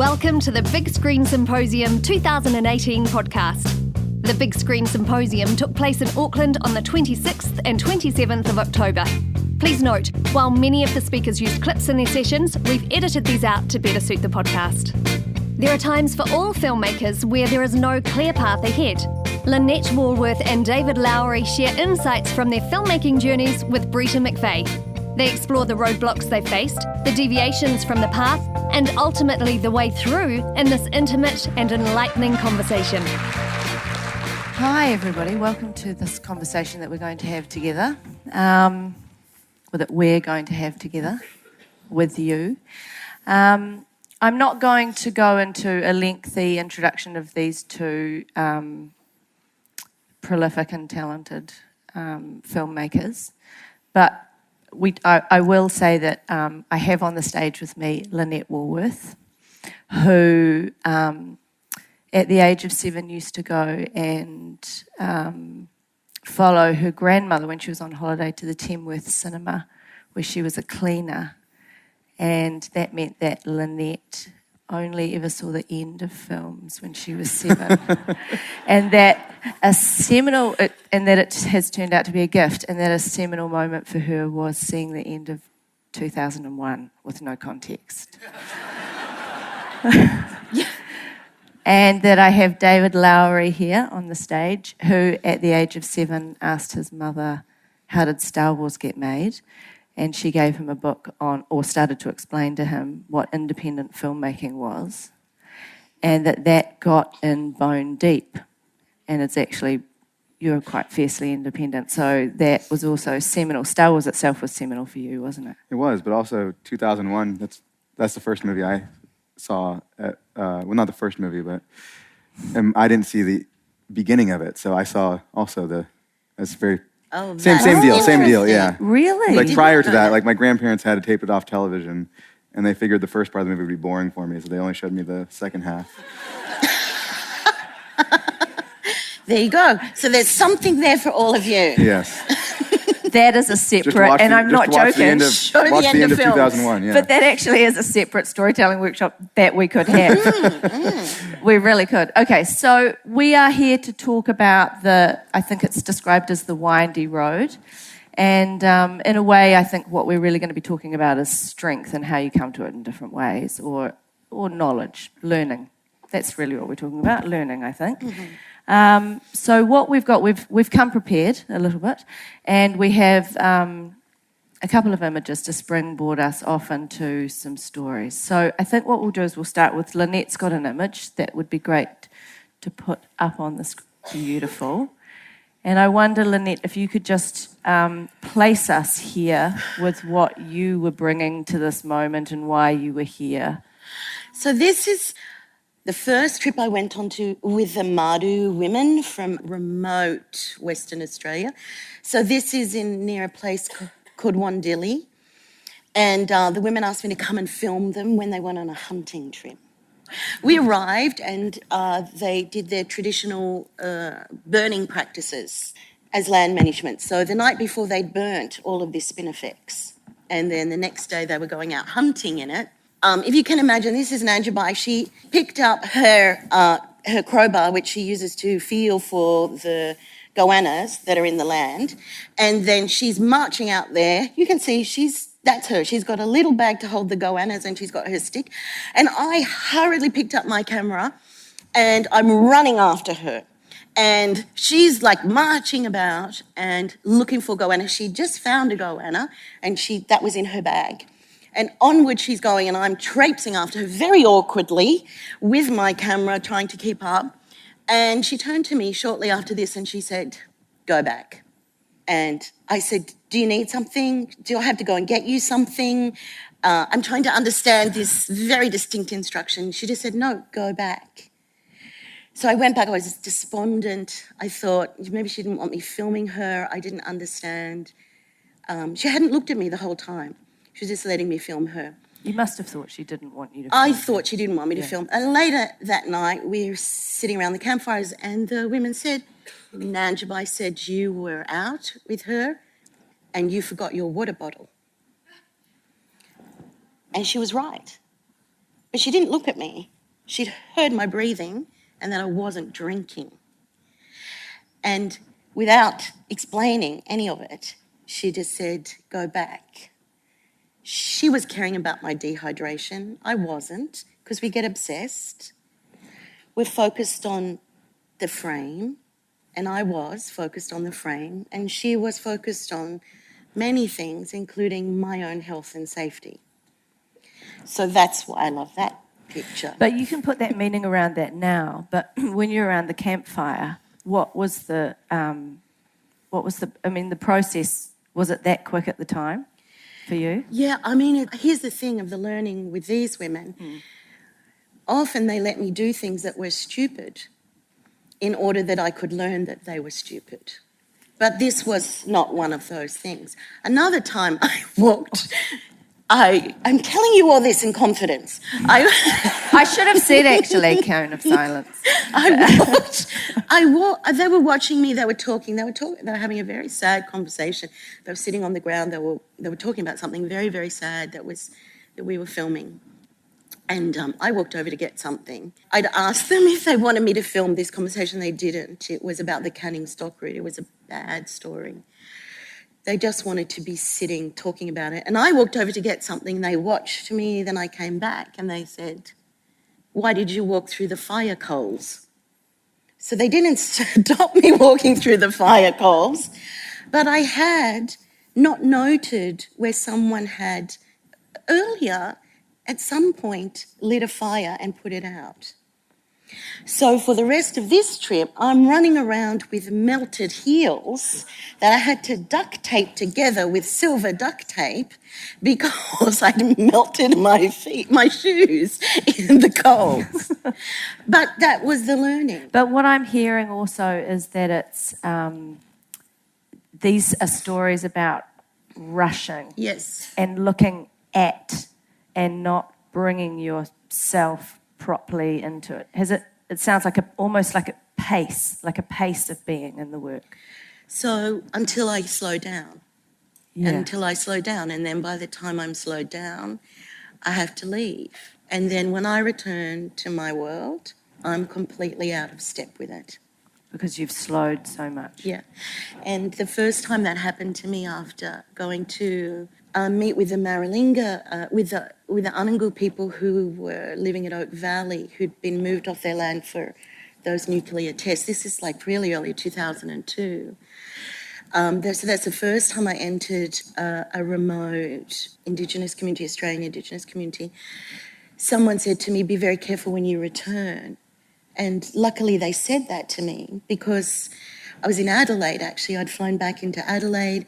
Welcome to the Big Screen Symposium 2018 podcast. The Big Screen Symposium took place in Auckland on the 26th and 27th of October. Please note, while many of the speakers use clips in their sessions, we've edited these out to better suit the podcast. There are times for all filmmakers where there is no clear path ahead. Lynette Wallworth and David Lowery share insights from their filmmaking journeys with Brita McVeigh. They explore the roadblocks they faced, the deviations from the path, and ultimately the way through in this intimate and enlightening conversation. Hi everybody, welcome to this conversation that we're going to have together, or that we're going to have together with you. I'm not going to go into a lengthy introduction of these two prolific and talented filmmakers, but I will say that I have on the stage with me Lynette Wallworth, who at the age of 7 used to go and follow her grandmother when she was on holiday to the Tamworth cinema, where she was a cleaner. And that meant that Lynette only ever saw the end of films when she was 7. And that it has turned out to be a gift, and that a seminal moment for her was seeing the end of 2001 with no context. And that I have David Lowery here on the stage, who at the age of 7 asked his mother, how did Star Wars get made? And she gave him a book on, or started to explain to him what independent filmmaking was, and that got in bone deep. And it's actually, you're quite fiercely independent. So that was also seminal. Star Wars itself was seminal for you, wasn't it? It was, but also 2001, that's the first movie I saw. Well, not the first movie, but I didn't see the beginning of it. So I saw also it's very... Oh, same deal, yeah. Really? Like prior to that, like my grandparents had to tape it off television, and they figured the first part of the movie would be boring for me, so they only showed me the second half. There you go. So there's something there for all of you. Yes. That is a separate, and I'm not joking. Watch the end of 2001, yeah. But that actually is a separate storytelling workshop that we could have. We really could. Okay, so we are here to talk about I think it's described as the windy road. And in a way, I think what we're really going to be talking about is strength and how you come to it in different ways, or knowledge, learning. That's really what we're talking about, learning, I think. Mm-hmm. So what we've got, we've come prepared a little bit, and we have a couple of images to springboard us off into some stories. So I think what we'll do is we'll start with Lynette's got an image that would be great to put up on the screen. Beautiful. And I wonder, Lynette, if you could just place us here with what you were bringing to this moment and why you were here. So this is the first trip I went on to with the Madu women from remote Western Australia. So this is near a place called Wandilly. And the women asked me to come and film them when they went on a hunting trip. We arrived and they did their traditional burning practices as land management. So the night before they'd burnt all of the spinifex. And then the next day they were going out hunting in it. If you can imagine, this is Nanjabai. She picked up her crowbar, which she uses to feel for the goannas that are in the land, and then she's marching out there. You can see that's her. She's got a little bag to hold the goannas, and she's got her stick. And I hurriedly picked up my camera, and I'm running after her. And she's like marching about and looking for goanna. She just found a goanna, and that was in her bag. And onward she's going, and I'm traipsing after her very awkwardly with my camera, trying to keep up. And she turned to me shortly after this and she said, go back. And I said, do you need something? Do I have to go and get you something? I'm trying to understand this very distinct instruction. She just said, no, go back. So I went back. I was despondent. I thought maybe she didn't want me filming her. I didn't understand. She hadn't looked at me the whole time. She was just letting me film her. You must have thought she didn't want you to film. I thought she didn't want me to film. And later that night, we were sitting around the campfires and the women said, Nanjabai said you were out with her and you forgot your water bottle. And she was right. But she didn't look at me. She'd heard my breathing and that I wasn't drinking. And without explaining any of it, she just said, go back. She was caring about my dehydration. I wasn't, because we get obsessed. We're focused on the frame, and I was focused on the frame, and she was focused on many things, including my own health and safety. So that's why I love that picture. But you can put that meaning around that now. But when you're around the campfire, what was the process, was it that quick at the time for you? Yeah, I mean, here's the thing of the learning with these women. Often they let me do things that were stupid in order that I could learn that they were stupid. But this was not one of those things. Another time I walked... I'm telling you all this in confidence. I should have said, actually, cone of silence. They were watching me, they were talking, they were having a very sad conversation. They were sitting on the ground, they were talking about something very, very sad that we were filming. And I walked over to get something. I'd asked them if they wanted me to film this conversation. They didn't. It was about the canning stock route. It was a bad story. They just wanted to be sitting, talking about it. And I walked over to get something. They watched me. Then I came back and they said, why did you walk through the fire coals? So they didn't stop me walking through the fire coals. But I had not noted where someone had earlier, at some point, lit a fire and put it out. So for the rest of this trip, I'm running around with melted heels that I had to duct tape together with silver duct tape because I'd melted my shoes in the coals. But that was the learning. But what I'm hearing also is that it's these are stories about rushing. Yes. And looking at and not bringing yourself properly into it. It sounds like almost like a pace of being in the work. So until I slow down. Yeah. Until I slow down. And then by the time I'm slowed down, I have to leave. And then when I return to my world, I'm completely out of step with it. Because you've slowed so much. Yeah. And the first time that happened to me after going to meet with the Maralinga, with the Anangu people who were living at Oak Valley, who'd been moved off their land for those nuclear tests. This is like really early 2002. So that's the first time I entered a remote Indigenous community, Australian Indigenous community. Someone said to me, be very careful when you return. And luckily they said that to me because I was in Adelaide, actually. I'd flown back into Adelaide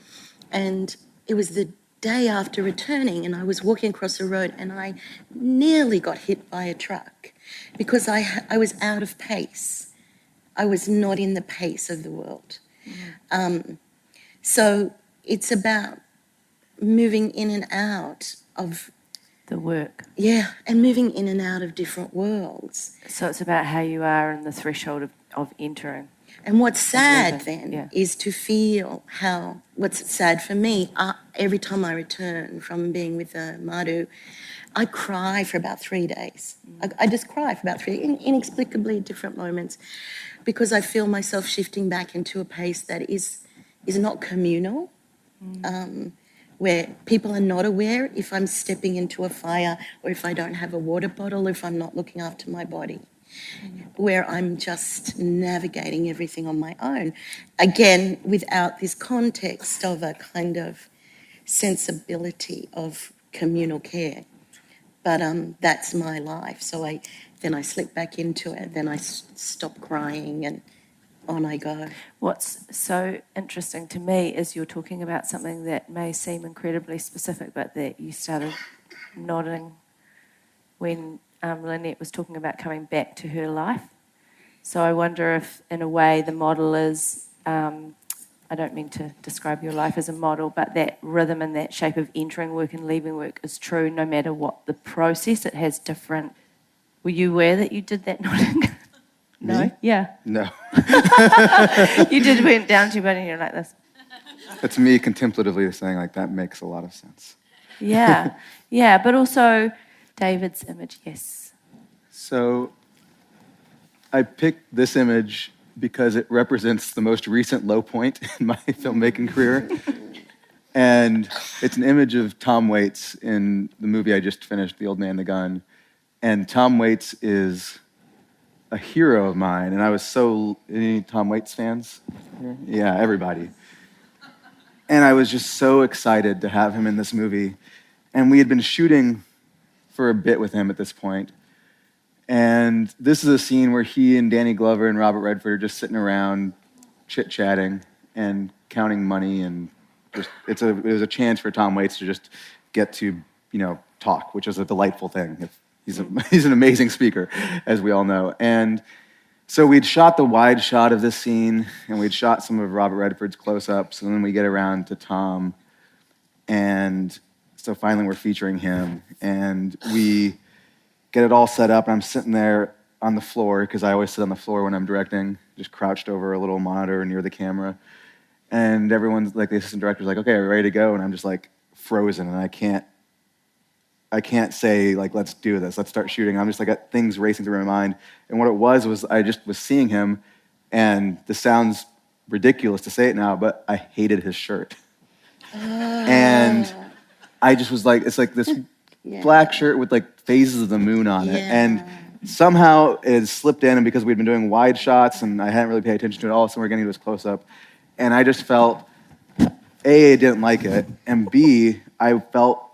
and it was the day after returning and I was walking across the road and I nearly got hit by a truck because I was out of pace. I was not in the pace of the world. So it's about moving in and out of the work. Yeah, and moving in and out of different worlds. So it's about how you are in the threshold of entering. And what's sad then is to feel what's sad for me, every time I return from being with the Madu, I cry for about 3 days. I just cry for about 3 inexplicably different moments because I feel myself shifting back into a pace that is not communal, where people are not aware if I'm stepping into a fire or if I don't have a water bottle, if I'm not looking after my body. Where I'm just navigating everything on my own. Again, without this context of a kind of sensibility of communal care. But that's my life. So then I slip back into it. Then I stop crying and on I go. What's so interesting to me is you're talking about something that may seem incredibly specific, but that you started nodding when Lynette was talking about coming back to her life. So I wonder if, in a way, the model is, I don't mean to describe your life as a model, but that rhythm and that shape of entering work and leaving work is true no matter what the process. It has different... Were you aware that you did that nodding? No? Me? Yeah. No. You went down to your body and you're like this. That's me contemplatively saying, like, that makes a lot of sense. Yeah. Yeah, but also... David's image, yes. So I picked this image because it represents the most recent low point in my filmmaking career. And it's an image of Tom Waits in the movie I just finished, The Old Man and the Gun. And Tom Waits is a hero of mine. And I was any Tom Waits fans? Yeah, everybody. And I was just so excited to have him in this movie. And we had been shooting for a bit with him at this point. And this is a scene where he and Danny Glover and Robert Redford are just sitting around chit-chatting and counting money, and just it was a chance for Tom Waits to just get to, talk, which is a delightful thing. He's an amazing speaker, as we all know. And so we'd shot the wide shot of this scene, and we'd shot some of Robert Redford's close-ups, and then we get around to Tom, and so finally we're featuring him, and we get it all set up, and I'm sitting there on the floor, because I always sit on the floor when I'm directing, just crouched over a little monitor near the camera. And everyone's like, the assistant director's like, okay, are we ready to go? And I'm just like frozen, and I can't say like, let's do this, let's start shooting. I'm just like, got things racing through my mind. And what it was I just was seeing him, and this sounds ridiculous to say it now, but I hated his shirt. And I just was like, it's like this black shirt with like phases of the moon on it. And somehow it slipped in, and because we'd been doing wide shots and I hadn't really paid attention to it all, so we're getting to this close up. And I just felt, A, I didn't like it, and B, I felt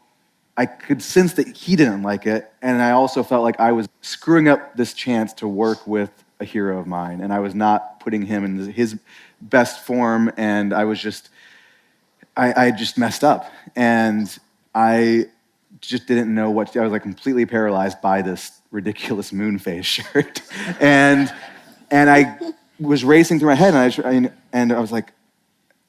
I could sense that he didn't like it, and I also felt like I was screwing up this chance to work with a hero of mine, and I was not putting him in his best form, and I was just, I just messed up, and I just didn't know what to do. I was like completely paralyzed by this ridiculous moon phase shirt, and I was racing through my head, and I was like,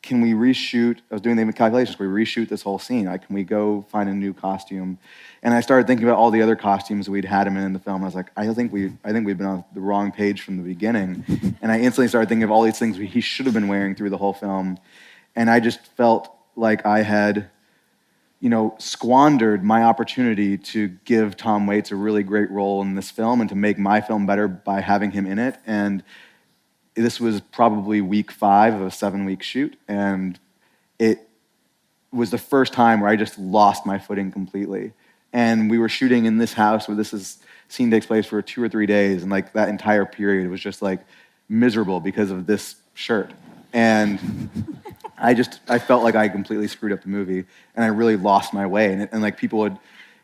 can we reshoot? I was doing the calculations. Can we reshoot this whole scene? Like, can we go find a new costume? And I started thinking about all the other costumes we'd had him in the film. I was like, I think we've been on the wrong page from the beginning. And I instantly started thinking of all these things he should have been wearing through the whole film. And I just felt like I had, squandered my opportunity to give Tom Waits a really great role in this film and to make my film better by having him in it. And this was probably week 5 of a 7-week shoot, and it was the first time where I just lost my footing completely. And we were shooting in this house where scene takes place for 2 or 3 days, and like that entire period was just like miserable because of this shirt. And I felt like I completely screwed up the movie, and I really lost my way. And like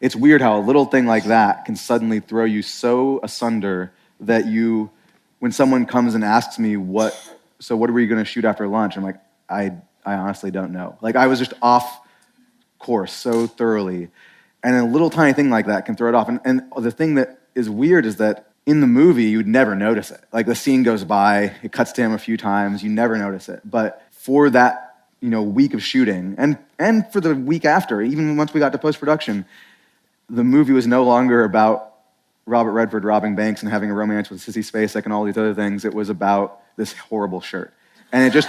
it's weird how a little thing like that can suddenly throw you so asunder that when someone comes and asks me, so what are we going to shoot after lunch? I'm like, I honestly don't know. Like, I was just off course so thoroughly. And a little tiny thing like that can throw it off. And the thing that is weird is that in the movie, you'd never notice it. Like, the scene goes by, it cuts to him a few times, you never notice it. But for that, week of shooting, and for the week after, even once we got to post-production, the movie was no longer about Robert Redford robbing banks and having a romance with Sissy Spacek and all these other things. It was about this horrible shirt. And it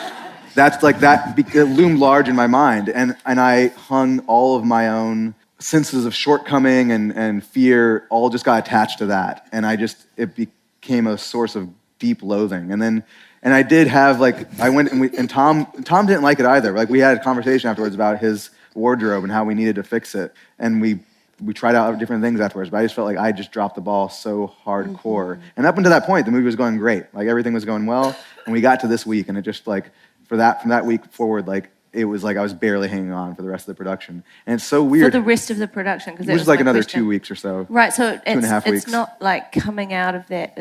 loomed large in my mind. And I hung all of my own senses of shortcoming and fear all just got attached to that. And it became a source of deep loathing. And I did have I went and Tom didn't like it either. Like, we had a conversation afterwards about his wardrobe and how we needed to fix it. And we tried out different things afterwards, but I just felt like I just dropped the ball so hardcore. Mm-hmm. And up until that point, the movie was going great. Like, everything was going well, and we got to this week, and it just from that week forward, it was like I was barely hanging on for the rest of the production. And it's so weird. For the rest of the production? Because it was like another 2 weeks or so. Right, so 2.5 weeks. It's not like coming out of that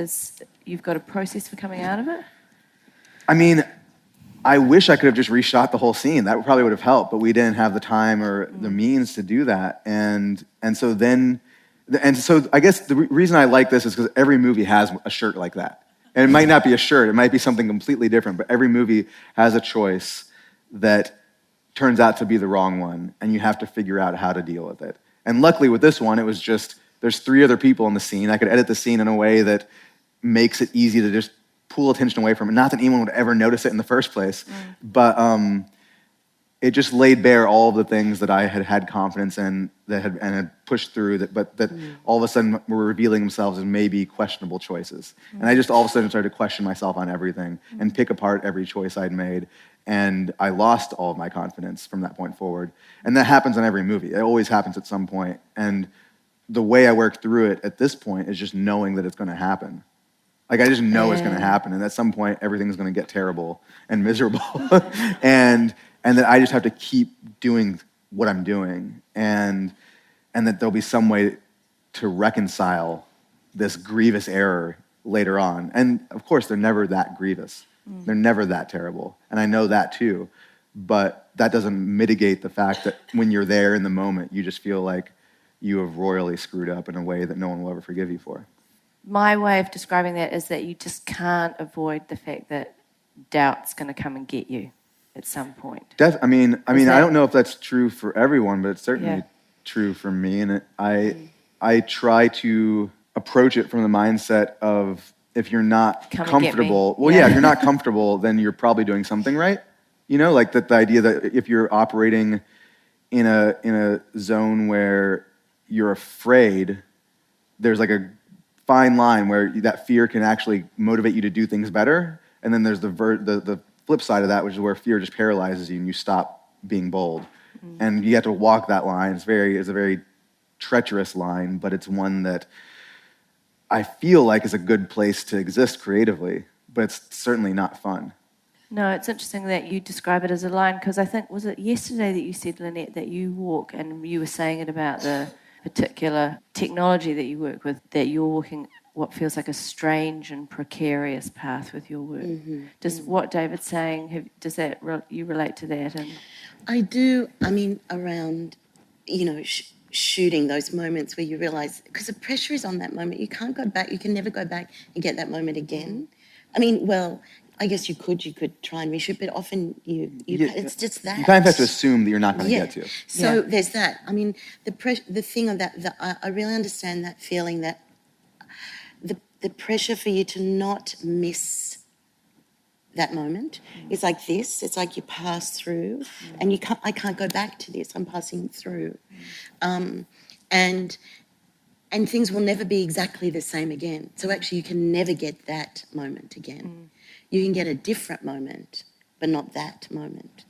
you've got a process for coming out of it? I mean, I wish I could have just reshot the whole scene. That probably would have helped, but we didn't have the time or the means to do that. And so I guess the reason I like this is because every movie has a shirt like that. And it might not be a shirt, it might be something completely different, but every movie has a choice that turns out to be the wrong one, and you have to figure out how to deal with it. And luckily with this one, it was just, there's 3 other people in the scene. I could edit the scene in a way that makes it easy to just pull attention away from it. Not that anyone would ever notice it in the first place, but it just laid bare all of the things that I had confidence in had pushed through but all of a sudden were revealing themselves as maybe questionable choices. And I just all of a sudden started to question myself on everything and pick apart every choice I'd made. And I lost all of my confidence from that point forward. And that happens in every movie. It always happens at some point. And the way I work through it at this point is just knowing that it's going to happen. Like, I just know it's going to happen. And at some point, everything's going to get terrible and miserable. and that I just have to keep doing what I'm doing. And that there'll be some way to reconcile this grievous error later on. And of course, they're never that grievous. They're never that terrible. And I know that too. But that doesn't mitigate the fact that when you're there in the moment, you just feel like you have royally screwed up in a way that no one will ever forgive you for. My way of describing that is that you just can't avoid the fact that doubt's going to come and get you at some point. I mean, I don't know if that's true for everyone, but it's certainly true for me. And I try to approach it from the mindset of, if you're not comfortable, if you're not comfortable, then you're probably doing something right. You know, like the idea that if you're operating in a zone where you're afraid, there's like a fine line where that fear can actually motivate you to do things better. And then there's the flip side of that, which is where fear just paralyzes you and you stop being bold. And you have to walk that line. It's a very treacherous line, but it's one that I feel like is a good place to exist creatively, but it's certainly not fun. No, it's interesting that you describe it as a line, because I think, was it yesterday that you said, Lynette, that you walk, and you were saying it about the particular technology that you work with, that you're walking what feels like a strange and precarious path with your work. Does what David's saying, does that you relate to that? And I do. I mean, around, shooting those moments where you realise, because the pressure is on that moment. You can't go back. You can never go back and get that moment again. I mean, well, I guess you could try and reshoot, but often it's just that. You kind of have to assume that you're not going to get to. So there's that. I mean, the thing of that, I really understand that feeling, that the pressure for you to not miss that moment is like this. It's like you pass through, and I can't go back to this. I'm passing through, and things will never be exactly the same again. So actually, you can never get that moment again. You can get a different moment, but not that moment.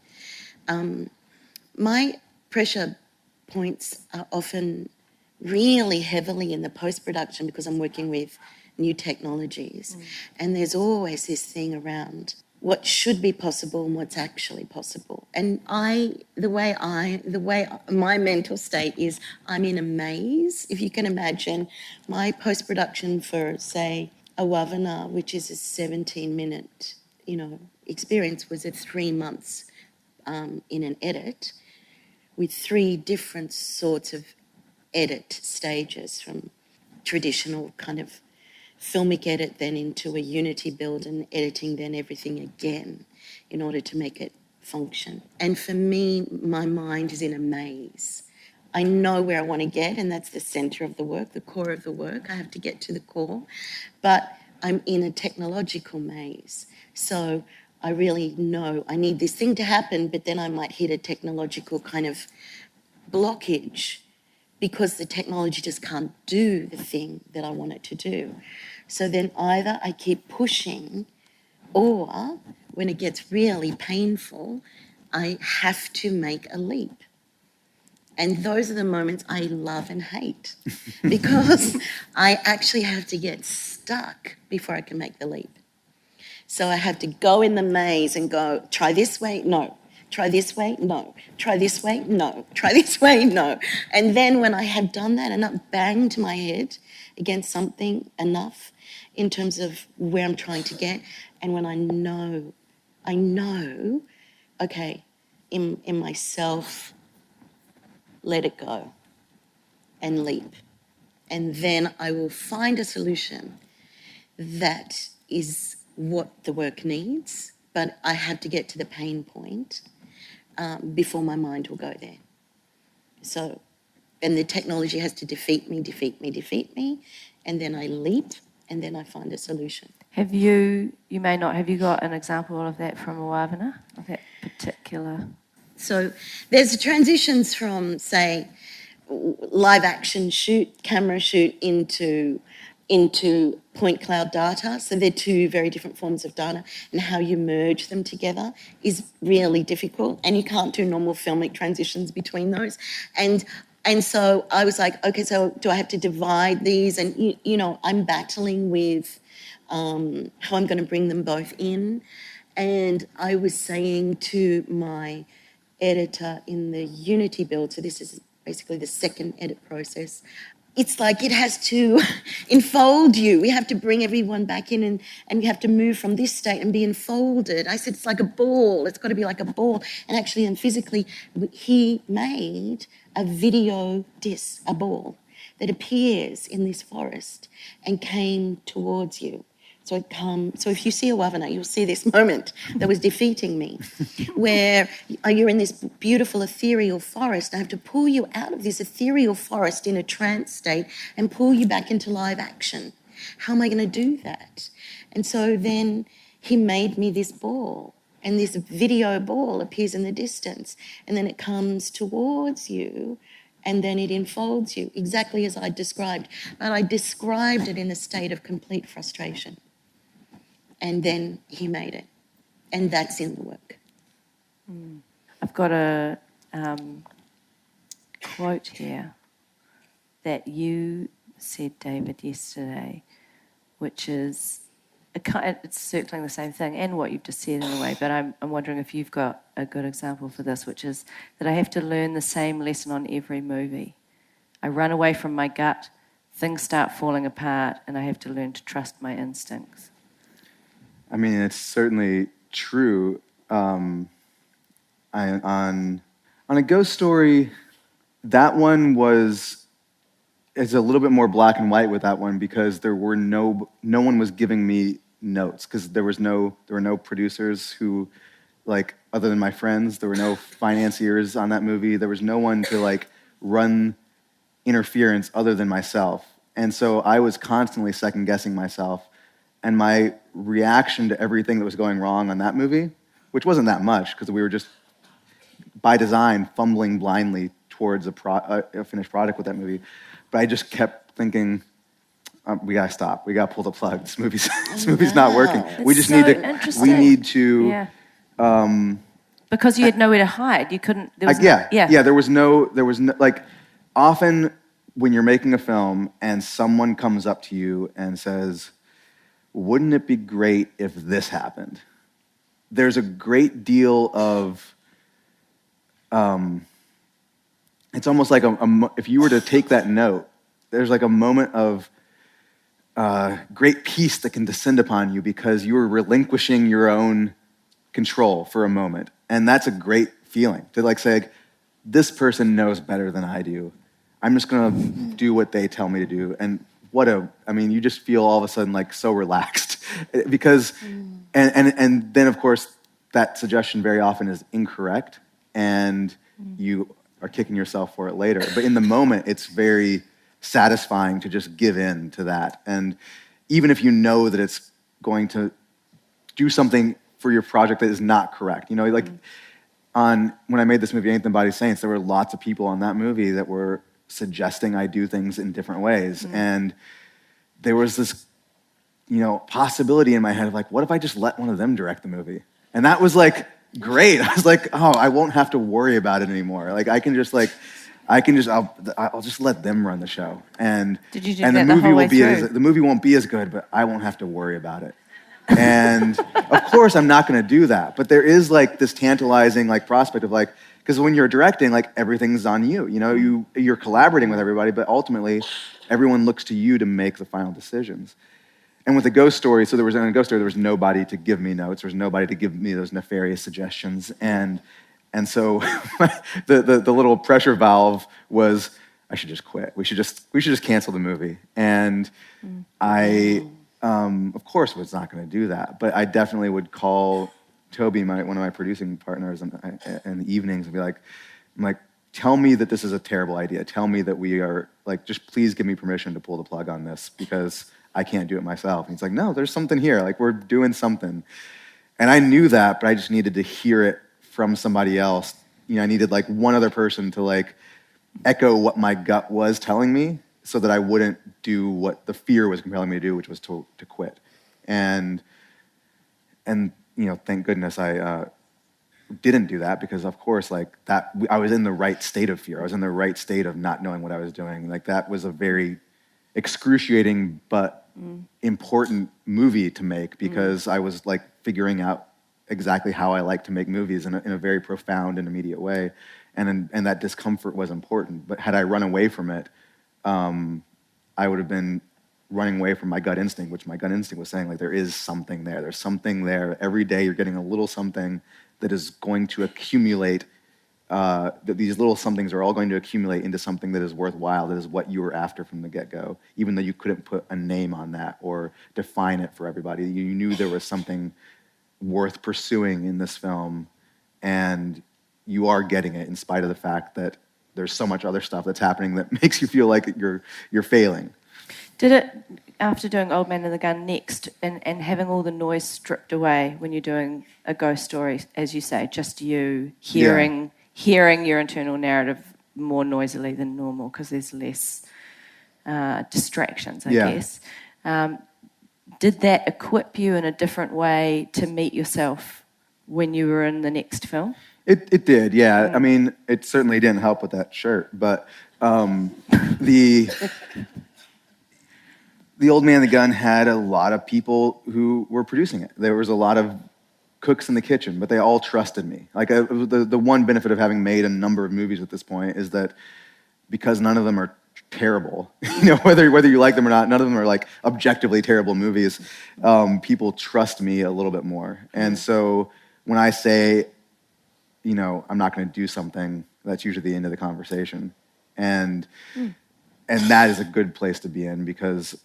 My pressure points are often really heavily in the post-production, because I'm working with new technologies. And there's always this thing around what should be possible and what's actually possible. And the way my mental state is, I'm in a maze. If you can imagine, my post-production for, say, a webinar, which is a 17-minute, experience, was at 3 months in an edit, with 3 different sorts of edit stages, from traditional kind of filmic edit, then into a Unity build and editing, then everything again, in order to make it function. And for me, my mind is in a maze. I know where I want to get, and that's the centre of the work, the core of the work. I have to get to the core. But I'm in a technological maze. So I really know I need this thing to happen, but then I might hit a technological kind of blockage, because the technology just can't do the thing that I want it to do. So then either I keep pushing, or when it gets really painful, I have to make a leap. And those are the moments I love and hate, because I actually have to get stuck before I can make the leap. So I have to go in the maze and go, try this way, no. Try this way, no. Try this way, no. Try this way, no. And then when I have done that and not banged my head against something enough in terms of where I'm trying to get, and when I know, okay, in myself, let it go and leap. And then I will find a solution that is what the work needs, but I have to get to the pain point before my mind will go there. So, and the technology has to defeat me, and then I leap, and then I find a solution. Have you got an example of that from a webinar, of that particular? So there's transitions from, say, live action shoot, camera shoot into point cloud data. So they're two very different forms of data, and how you merge them together is really difficult, and you can't do normal filmic transitions between those. And so I was like, okay, so do I have to divide these? And, you know, I'm battling with how I'm going to bring them both in. And I was saying to my editor in the Unity build, so this is basically the second edit process, it's like it has to enfold you. We have to bring everyone back in and we have to move from this state and be enfolded. I said, it's like a ball. It's got to be like a ball. And actually, and physically, he made a video disc, a ball, that appears in this forest and came towards you. So if you see a Wavana, you'll see this moment that was defeating me, where you're in this beautiful ethereal forest. I have to pull you out of this ethereal forest in a trance state and pull you back into live action. How am I going to do that? And so then he made me this ball, and this video ball appears in the distance, and then it comes towards you, and then it enfolds you, exactly as I described. But I described it in a state of complete frustration. And then he made it. And that's in the work. I've got a quote here that you said, David, yesterday, which is, it's circling the same thing and what you've just said in a way, but I'm wondering if you've got a good example for this, which is that I have to learn the same lesson on every movie. I run away from my gut, things start falling apart, and I have to learn to trust my instincts. I mean, it's certainly true. On a ghost story, that one is a little bit more black and white with that one, because there were no one was giving me notes, because there were no producers who, like, other than my friends. There were no financiers on that movie. There was no one to, like, run interference other than myself. And so I was constantly second guessing myself. And my reaction to everything that was going wrong on that movie, which wasn't that much, because we were just, by design, fumbling blindly towards a finished product with that movie. But I just kept thinking, we gotta stop. We gotta pull the plug. This movie's not working. We just need to. Yeah. Because you had nowhere to hide. You couldn't. There was There was no. Like, often when you're making a film and someone comes up to you and says, wouldn't it be great if this happened? There's a great deal of, it's almost like if you were to take that note, there's like a moment of great peace that can descend upon you, because you are relinquishing your own control for a moment. And that's a great feeling, to like say, this person knows better than I do. I'm just gonna do what they tell me to do. And you just feel all of a sudden like so relaxed, because, and then of course that suggestion very often is incorrect, and you are kicking yourself for it later. But in the moment, it's very satisfying to just give in to that. And even if you know that it's going to do something for your project that is not correct, when I made this movie, Ain't Them Body Saints, there were lots of people on that movie that were suggesting I do things in different ways. And there was this, possibility in my head of like, what if I just let one of them direct the movie? And that was like, great. I was like, oh, I won't have to worry about it anymore. Like, I'll just let them run the show. And did you do and that the movie whole way will be through? the movie won't be as good, but I won't have to worry about it. And of course I'm not going to do that, but there is like this tantalizing like prospect of like, because when you're directing, like, everything's on you. You're collaborating with everybody, but ultimately everyone looks to you to make the final decisions. And with the ghost story, in a ghost story, there was nobody to give me notes. There was nobody to give me those nefarious suggestions. And so the little pressure valve was, I should just quit. We should just cancel the movie. And I, of course, was not going to do that. But I definitely would call Toby, one of my producing partners, in the evenings, and be like, tell me that this is a terrible idea. Tell me that we are, like, just please give me permission to pull the plug on this, because I can't do it myself. And he's like, no, there's something here. Like, we're doing something. And I knew that, but I just needed to hear it from somebody else I needed like one other person to like echo what my gut was telling me, so that I wouldn't do what the fear was compelling me to do, which was to quit. And thank goodness I didn't do that, because of course, like that, I was in the right state of fear. I was in the right state of not knowing what I was doing. Like that was a very excruciating but important movie to make, because I was like figuring out exactly how I like to make movies in a very profound and immediate way, and that discomfort was important. But had I run away from it, I would have been running away from my gut instinct, which my gut instinct was saying, like, there is something there. There's something there. Every day you're getting a little something that is going to accumulate, that these little somethings are all going to accumulate into something that is worthwhile, that is what you were after from the get-go, even though you couldn't put a name on that or define it for everybody. You knew there was something worth pursuing in this film, and you are getting it in spite of the fact that there's so much other stuff that's happening that makes you feel like you're failing. Did it, after doing Old Man and the Gun next, and having all the noise stripped away when you're doing a ghost story, as you say, just you hearing your internal narrative more noisily than normal because there's less distractions, I guess. Did that equip you in a different way to meet yourself when you were in the next film? It did, yeah. I mean, it certainly didn't help with that shirt, but the Old Man and the Gun had a lot of people who were producing it. There was a lot of cooks in the kitchen, but they all trusted me. Like the one benefit of having made a number of movies at this point is that because none of them are terrible, whether you like them or not, none of them are like objectively terrible movies. People trust me a little bit more, and so when I say, I'm not going to do something, that's usually the end of the conversation, and that is a good place to be in, because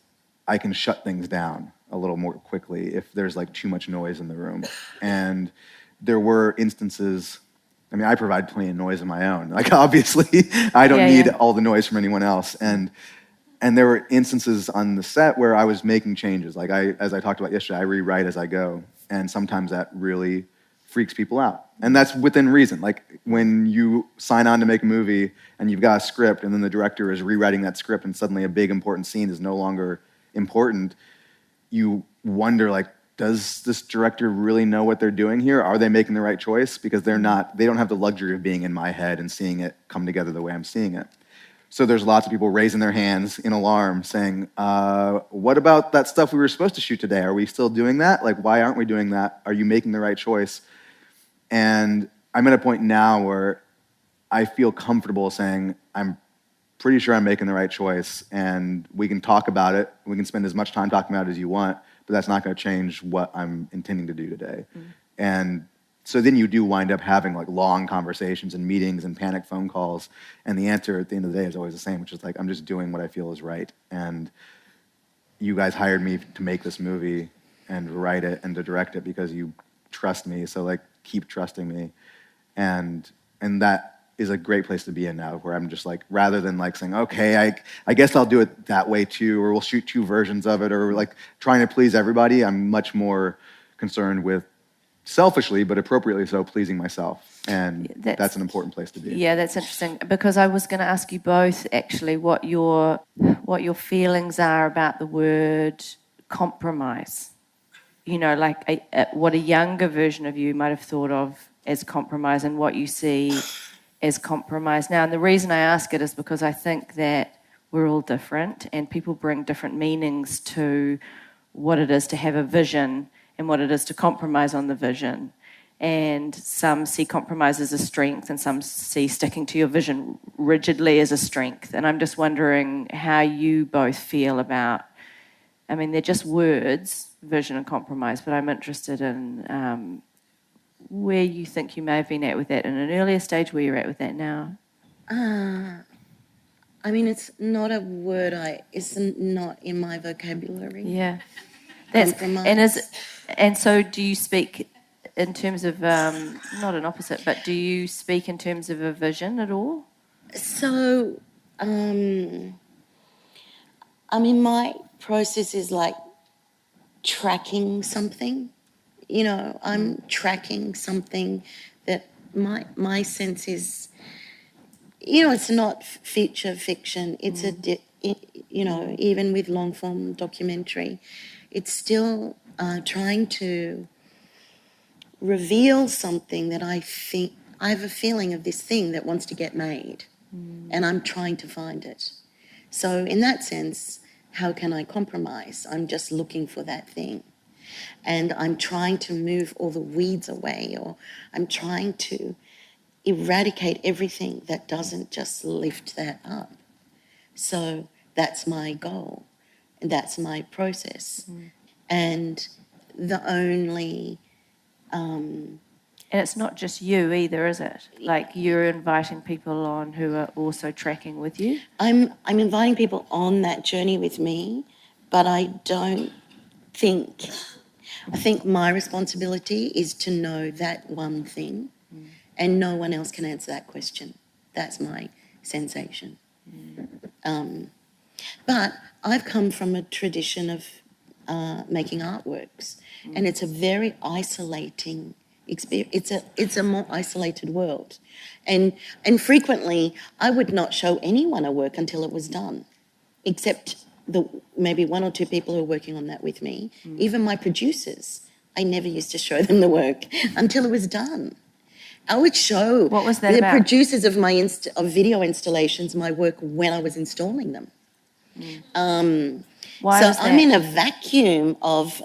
I can shut things down a little more quickly if there's like too much noise in the room. And there were instances, I mean, I provide plenty of noise of my own. Like, obviously, I don't need all the noise from anyone else. And there were instances on the set where I was making changes. Like, as I talked about yesterday, I rewrite as I go. And sometimes that really freaks people out. And that's within reason. Like, when you sign on to make a movie and you've got a script and then the director is rewriting that script and suddenly a big important scene is no longer important, you wonder, like, does this director really know what they're doing here? Are they making the right choice? Because they don't have the luxury of being in my head and seeing it come together the way I'm seeing it. So there's lots of people raising their hands in alarm saying, what about that stuff we were supposed to shoot today? Are we still doing that? Like, why aren't we doing that? Are you making the right choice? And I'm at a point now where I feel comfortable saying, I'm pretty sure I'm making the right choice, and we can talk about it. We can spend as much time talking about it as you want, but that's not going to change what I'm intending to do today. And so then you do wind up having like long conversations and meetings and panic phone calls, and the answer at the end of the day is always the same, which is like, I'm just doing what I feel is right. And you guys hired me to make this movie and write it and to direct it because you trust me, so like, keep trusting me. And that is a great place to be in now, where I'm just like, rather than like saying, okay, I guess I'll do it that way too, or we'll shoot two versions of it, or like trying to please everybody, I'm much more concerned with, selfishly but appropriately so, pleasing myself. And that's an important place to be. Yeah, that's interesting, because I was going to ask you both actually what your feelings are about the word compromise. Like what a younger version of you might have thought of as compromise, and what you see as compromise now. And the reason I ask it is because I think that we're all different, and people bring different meanings to what it is to have a vision and what it is to compromise on the vision. And some see compromise as a strength, and some see sticking to your vision rigidly as a strength. And I'm just wondering how you both feel about, I mean, they're just words, vision and compromise, but I'm interested in where you think you may have been at with that in an earlier stage, where you're at with that now. I mean, it's not a word it's not in my vocabulary. Yeah. And so do you speak in terms of, not an opposite, but do you speak in terms of a vision at all? So, I mean, my process is like tracking something. I'm tracking something that my sense is, you know, it's not feature fiction. It's you know, even with long form documentary, it's still trying to reveal something that I think I have a feeling of this thing that wants to get made, and I'm trying to find it. So in that sense, how can I compromise? I'm just looking for that thing. And I'm trying to move all the weeds away, or I'm trying to eradicate everything that doesn't just lift that up. So that's my goal, and that's my process. And the only... And it's not just you either, is it? Like, you're inviting people on who are also tracking with you? I'm inviting people on that journey with me, but I think my responsibility is to know that one thing, and no one else can answer that question. That's my sensation. But I've come from a tradition of making artworks, and it's a very isolating experience. It's a more isolated world, and frequently I would not show anyone a work until it was done, except maybe one or two people who are working on that with me. Even my producers, I never used to show them the work until it was done. I would show What was that the about? producers of my of video installations my work when I was installing them. Why So was that? I'm in a vacuum of,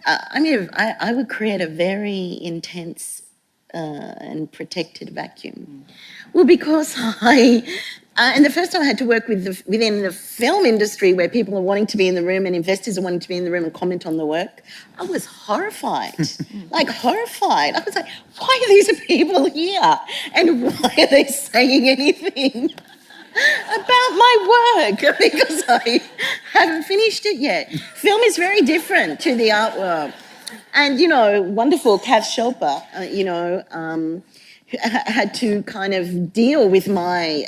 I would create a very intense and protected vacuum. Well, because and the first time I had to work within the film industry, where people are wanting to be in the room and investors are wanting to be in the room and comment on the work, I was horrified, like horrified. I was like, why are these people here? And why are they saying anything about my work? Because I haven't finished it yet. Film is very different to the art world. And, you know, wonderful Kath Shelper, had to kind of deal with my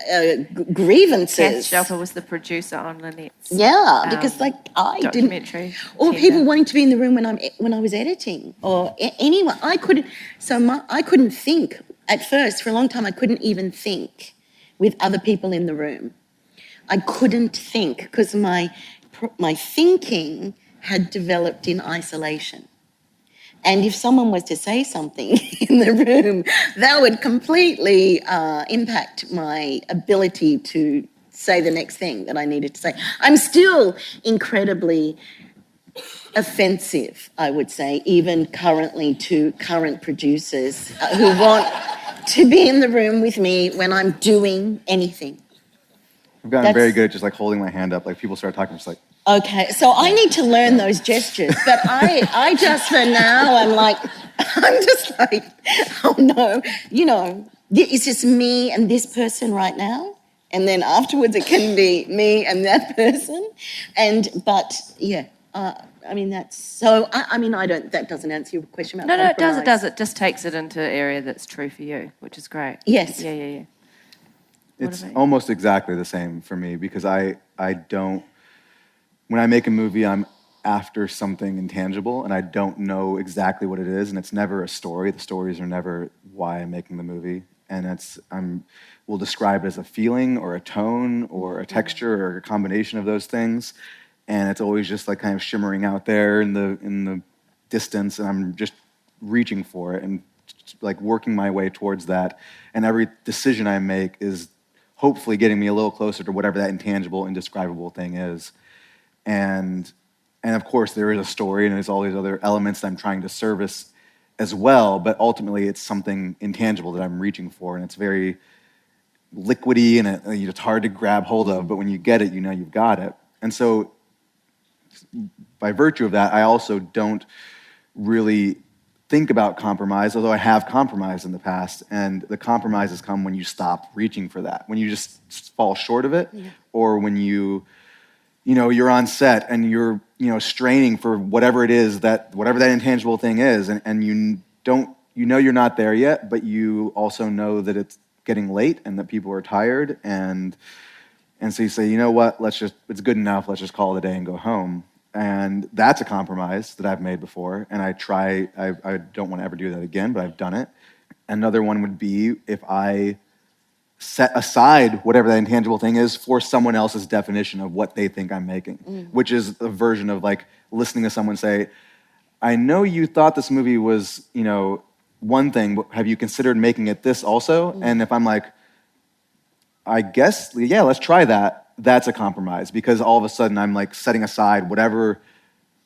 grievances. Kath Shelper was the producer on Lynette's Yeah, because like I didn't, documentary. or tender. people wanting to be in the room when I was editing, or anyone. I couldn't think at first. For a long time, I couldn't even think with other people in the room. I couldn't think because my thinking had developed in isolation. And if someone was to say something in the room, that would completely impact my ability to say the next thing that I needed to say. I'm still incredibly offensive, I would say, even currently, to current producers who want to be in the room with me when I'm doing anything. I've gotten very good at just like holding my hand up. Like people start talking, I'm just like, Okay, so I need to learn those gestures, but I just for now, I'm just like, oh no, you know, it's just me and this person right now, and then afterwards it can be me and that person, but yeah, I mean that's so. That doesn't answer your question about No, it does. compromise. It does. It just takes it into an area that's true for you, which is great. Yes. Yeah. it's about you? almost exactly the same for me because I don't, when I make a movie, I'm after something intangible and I don't know exactly what it is, and it's never a story. The stories are never why I'm making the movie, and we'll describe it as a feeling or a tone or a texture or a combination of those things, and it's always just like kind of shimmering out there in the distance, and I'm just reaching for it and like working my way towards that, and every decision I make is hopefully getting me a little closer to whatever that intangible, indescribable thing is. And of course, there is a story and there's all these other elements that I'm trying to service as well, but ultimately it's something intangible that I'm reaching for, and it's very liquidy and it's hard to grab hold of, but when you get it, you know you've got it. And so by virtue of that, I also don't really think about compromise, although I have compromised in the past, and the compromises come when you stop reaching for that, when you just fall short of it, or when you're on set and you're straining for whatever it is whatever that intangible thing is, and you're not there yet, but you also know that it's getting late and that people are tired, and so you say, you know what, it's good enough, let's just call it a day and go home. And that's a compromise that I've made before, and I don't want to ever do that again, but I've done it. Another one would be if I set aside whatever that intangible thing is for someone else's definition of what they think I'm making, which is a version of like listening to someone say, I know you thought this movie was, one thing, but have you considered making it this also? And if I'm like, I guess, yeah, let's try that, that's a compromise, because all of a sudden I'm like setting aside whatever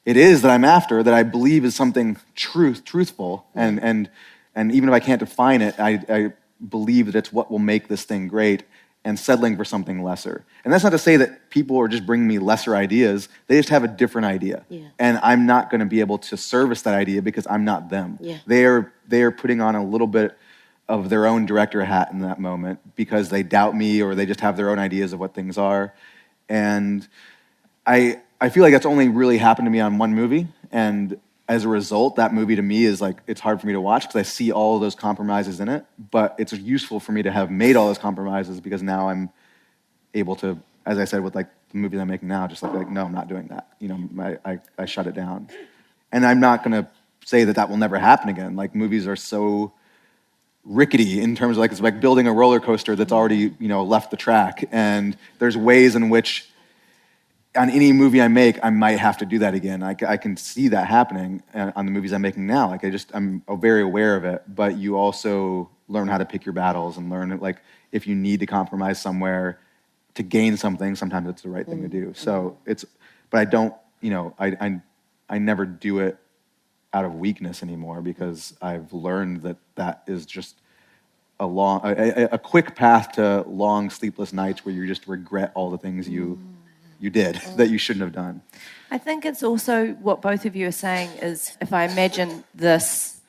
it is that I'm after that I believe is something truthful, and even if I can't define it, I believe that it's what will make this thing great, and settling for something lesser. And that's not to say that people are just bringing me lesser ideas. They just have a different idea. Yeah. And I'm not going to be able to service that idea because I'm not them. Yeah. They are putting on a little bit of their own director hat in that moment because they doubt me or they just have their own ideas of what things are. And I feel like that's only really happened to me on one movie. And as a result, that movie to me is like, it's hard for me to watch because I see all of those compromises in it, but it's useful for me to have made all those compromises because now I'm able to, as I said, with like the movies I'm making now, just like no, I'm not doing that. I shut it down. And I'm not gonna say that will never happen again. Like movies are so rickety in terms of like, it's like building a roller coaster that's already, left the track. And there's ways in which on any movie I make, I might have to do that again. I can see that happening on the movies I'm making now. Like I'm very aware of it, but you also learn how to pick your battles and learn like if you need to compromise somewhere to gain something, sometimes it's the right thing to do. So but I don't, I never do it out of weakness anymore because I've learned that is just a quick path to long sleepless nights where you just regret all the things you did that you shouldn't have done. I think it's also what both of you are saying is if I imagine this...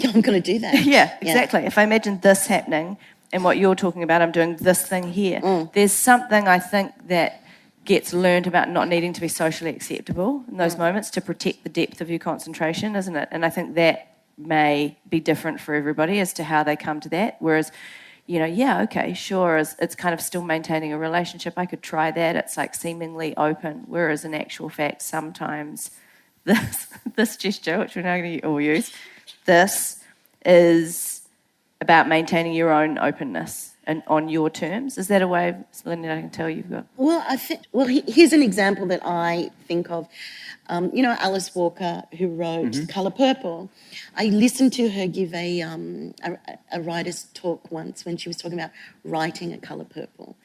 I'm going to do that. Yeah, exactly. If I imagine this happening and what you're talking about, I'm doing this thing here. There's something I think that gets learned about not needing to be socially acceptable in those moments to protect the depth of your concentration, isn't it? And I think that may be different for everybody as to how they come to that. Whereas, okay, sure, it's kind of still maintaining a relationship. I could try that. It's like seemingly open. Whereas in actual fact, sometimes this gesture, which we're now going to all use, this is about maintaining your own openness and on your terms. Is that a way of, Lynette, I can tell you've got? Well, here's an example that I think of. Alice Walker, who wrote Colour Purple. I listened to her give a writer's talk once when she was talking about writing a Colour Purple.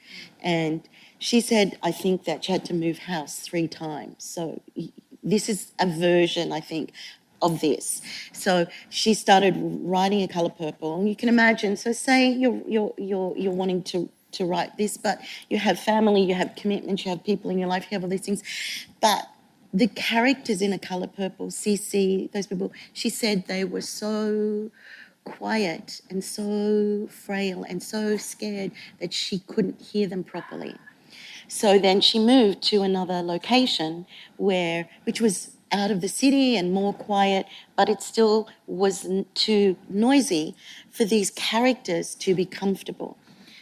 And she said, I think that she had to move house 3 times. So this is a version, I think, of this. So she started writing a Colour Purple. And you can imagine, so say you're wanting to write this, but you have family, you have commitments, you have people in your life, you have all these things. But the characters in A Colour Purple, Cece, those people, she said they were so quiet and so frail and so scared that she couldn't hear them properly. So then she moved to another location which was out of the city and more quiet, but it still wasn't too noisy for these characters to be comfortable.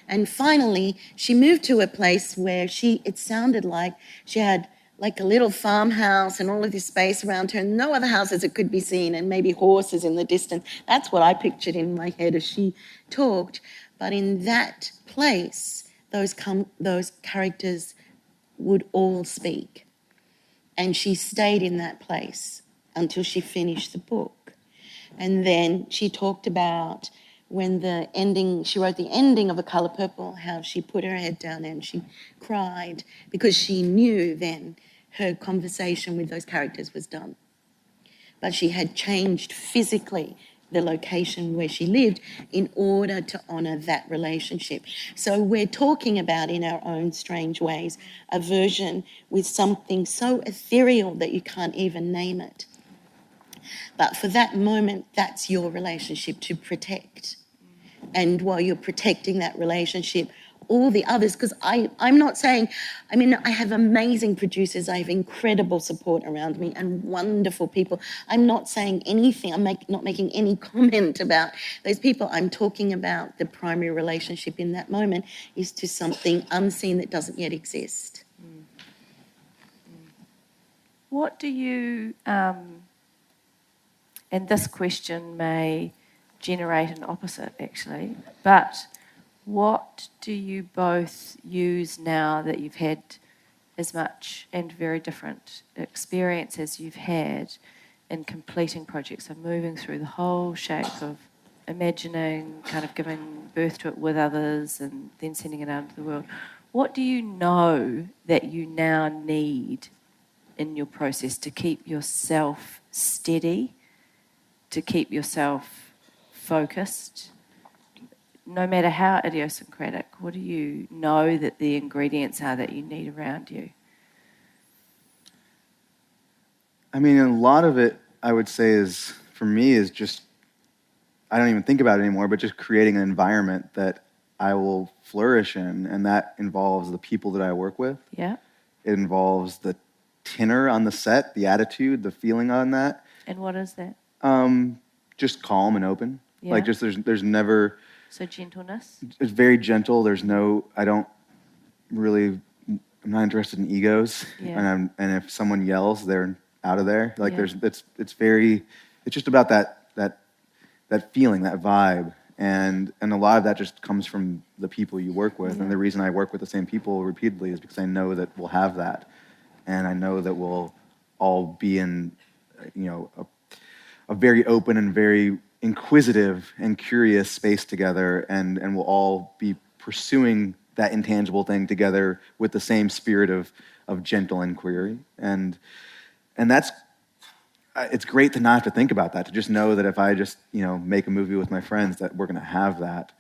And finally, she moved to a place where it sounded like she had like a little farmhouse and all of this space around her and no other houses that could be seen and maybe horses in the distance. That's what I pictured in my head as she talked. But in that place, those characters would all speak. And she stayed in that place until she finished the book. And then she talked about when she wrote the ending of A Colour Purple, how she put her head down and she cried because she knew then her conversation with those characters was done. But she had changed physically the location where she lived in order to honour that relationship. So we're talking about, in our own strange ways, a version with something so ethereal that you can't even name it. But for that moment, that's your relationship to protect. And while you're protecting that relationship, all the others, because I'm not saying, I have amazing producers, I have incredible support around me and wonderful people. I'm not saying anything, I'm not making any comment about those people. I'm talking about the primary relationship in that moment is to something unseen that doesn't yet exist. What do you, and this question may generate an opposite, actually. But what do you both use now that you've had as much and very different experience as you've had in completing projects? So moving through the whole shape of imagining, kind of giving birth to it with others and then sending it out into the world. What do you know that you now need in your process to keep yourself steady, to keep yourself focused? No matter how idiosyncratic, what do you know that the ingredients are that you need around you? I mean, a lot of it, I would say, is, for me, is just, I don't even think about it anymore, but just creating an environment that I will flourish in, and that involves the people that I work with. Yeah. It involves the tenor on the set, the attitude, the feeling on that. And what is that? Just calm and open. Yeah. Like, just there's never... So gentleness? It's very gentle. There's no... I'm not interested in egos. Yeah. And if someone yells, they're out of there. Like, Yeah. it's just about that feeling, that vibe. And a lot of that just comes from the people you work with. Yeah. And the reason I work with the same people repeatedly is because I know that we'll have that. And I know that we'll all be in, a very open and very inquisitive and curious space together, and we'll all be pursuing that intangible thing together with the same spirit of gentle inquiry. And that's, it's great to not have to think about that, to just know that if I just, make a movie with my friends, that we're going to have that.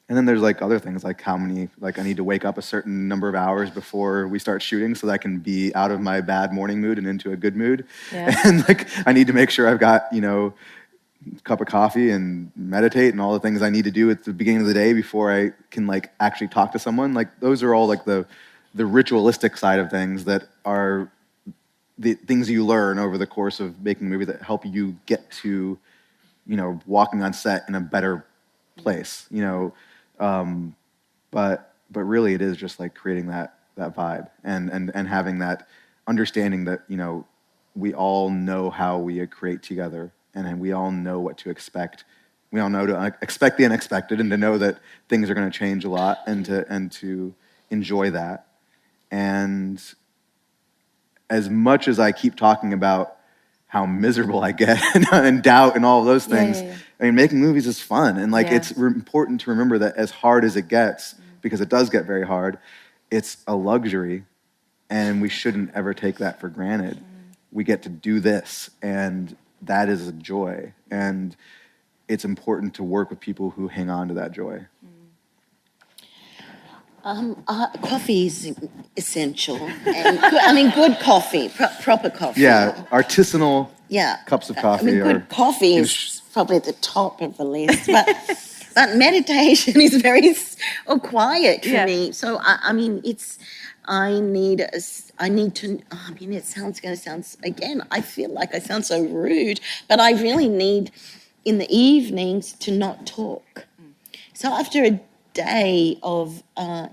And then there's like other things, like how many, like I need to wake up a certain number of hours before we start shooting so that I can be out of my bad morning mood and into a good mood. Yeah. And like I need to make sure I've got, a cup of coffee and meditate and all the things I need to do at the beginning of the day before I can like actually talk to someone. Like those are all like the ritualistic side of things that are the things you learn over the course of making a movie that help you get to, walking on set in a better place, but really it is just like creating that vibe and having that understanding that, we all know how we create together, and we all know what to expect. We all know to expect the unexpected, and to know that things are going to change a lot, and to enjoy that. And as much as I keep talking about how miserable I get and doubt and all of those things, Yeah. I mean, making movies is fun. And like, Yeah. it's important to remember that as hard as it gets, because it does get very hard, it's a luxury, and we shouldn't ever take that for granted. We get to do this, and that is a joy. And it's important to work with people who hang on to that joy. Coffee is essential. And good coffee, proper coffee. Yeah, artisanal cups of coffee. I mean, good coffee is probably at the top of the list, but meditation is very quiet for me. So I mean, I need to. I mean, it's going to sound again. I feel like I sound so rude, but I really need in the evenings to not talk. So after a day of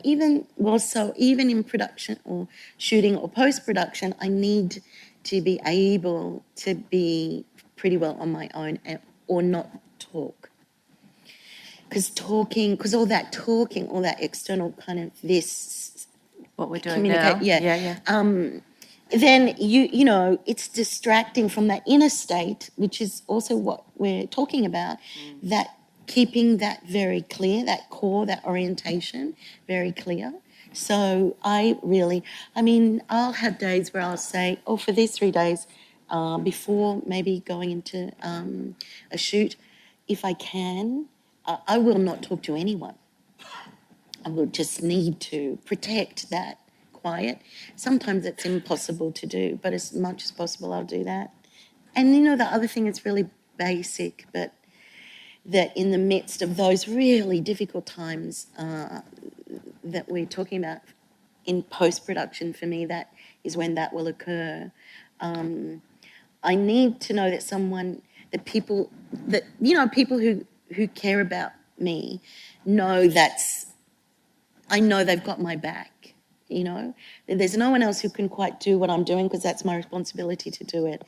even in production or shooting or post-production, I need to be able to be pretty well on my own or not talk. Because all that external kind of this... What we're doing now. Yeah. Then, it's distracting from that inner state, which is also what we're talking about, that keeping that very clear, that core, that orientation very clear. So I'll have days where I'll say, for these 3 days before maybe going into a shoot, if I can, I will not talk to anyone. I will just need to protect that quiet. Sometimes it's impossible to do, but as much as possible I'll do that. And the other thing is really basic, but that in the midst of those really difficult times that we're talking about in post-production, for me, that is when that will occur. I need to know that people who care about me know I know they've got my back, There's no one else who can quite do what I'm doing, because that's my responsibility to do it.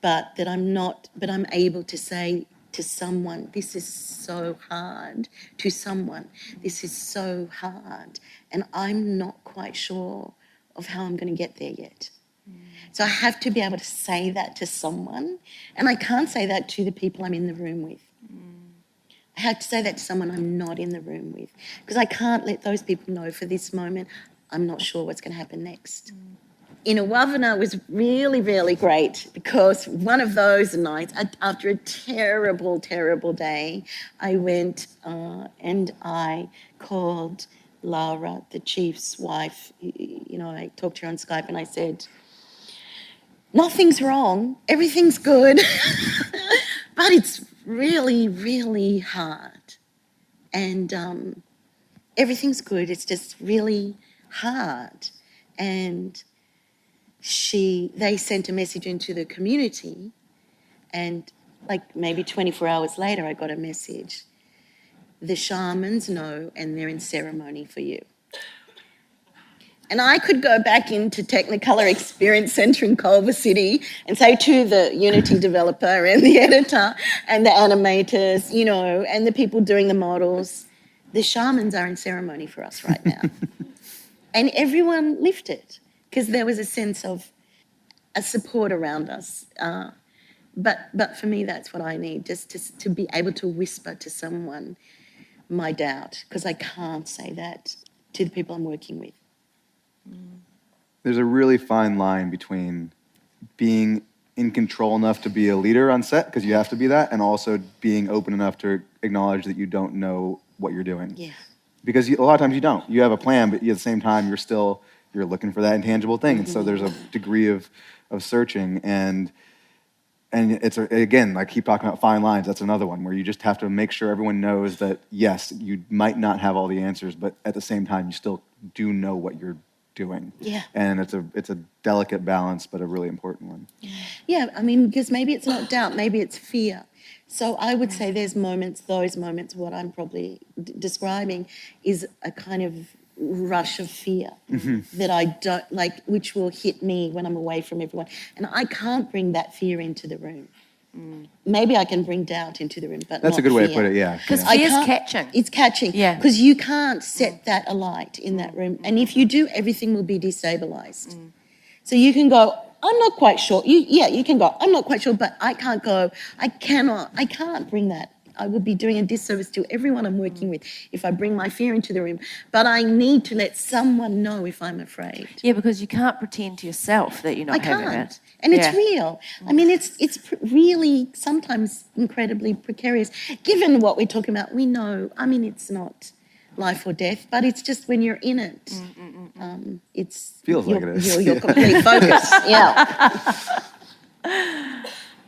But I'm able to say to someone, this is so hard, to someone, this is so hard, and I'm not quite sure of how I'm going to get there yet. So I have to be able to say that to someone, and I can't say that to the people I'm in the room with. I have to say that to someone I'm not in the room with, because I can't let those people know for this moment I'm not sure what's going to happen next. In Awavana was really, really great, because one of those nights, after a terrible, terrible day, I went and I called Lara, the chief's wife. You know, I talked to her on Skype and I said, nothing's wrong, everything's good, but it's really, really hard. And everything's good, it's just really hard. And they sent a message into the community, and like maybe 24 hours later I got a message. The shamans know and they're in ceremony for you. And I could go back into Technicolor Experience Centre in Culver City and say to the Unity developer and the editor and the animators, you know, and the people doing the models, the shamans are in ceremony for us right now. And everyone lifted, because there was a sense of a support around us. But for me, that's what I need, just to be able to whisper to someone my doubt, because I can't say that to the people I'm working with. There's a really fine line between being in control enough to be a leader on set, because you have to be that, and also being open enough to acknowledge that you don't know what you're doing. Yeah. Because a lot of times you don't. You have a plan, but at the same time, you're looking for that intangible thing. And so there's a degree of searching. And it's, again, I keep talking about fine lines. That's another one where you just have to make sure everyone knows that, yes, you might not have all the answers, but at the same time, you still do know what you're doing. Yeah. And it's a delicate balance, but a really important one. Yeah, I mean, because maybe it's not doubt, maybe it's fear. So I would say those moments, what I'm probably describing is a kind of rush of fear that I don't like, which will hit me when I'm away from everyone. And I can't bring that fear into the room. Maybe I can bring doubt into the room, but That's not a good way fear. to put it, yeah. Because Yeah. fear's can't- catching. It's catching. Yeah. Because you can't set that alight in that room. And if you do, everything will be destabilised. So you can go, I'm not quite sure. You can go, I'm not quite sure, but I can't go. I can't bring that. I would be doing a disservice to everyone I'm working with if I bring my fear into the room. But I need to let someone know if I'm afraid. Yeah, because you can't pretend to yourself that you're not having can't. it. And it's real. I mean, it's really sometimes incredibly precarious. Given what we're talking about, we know, I mean, it's not life or death, but it's just when you're in it, it's... Feels like it is. Your complete focus, yeah.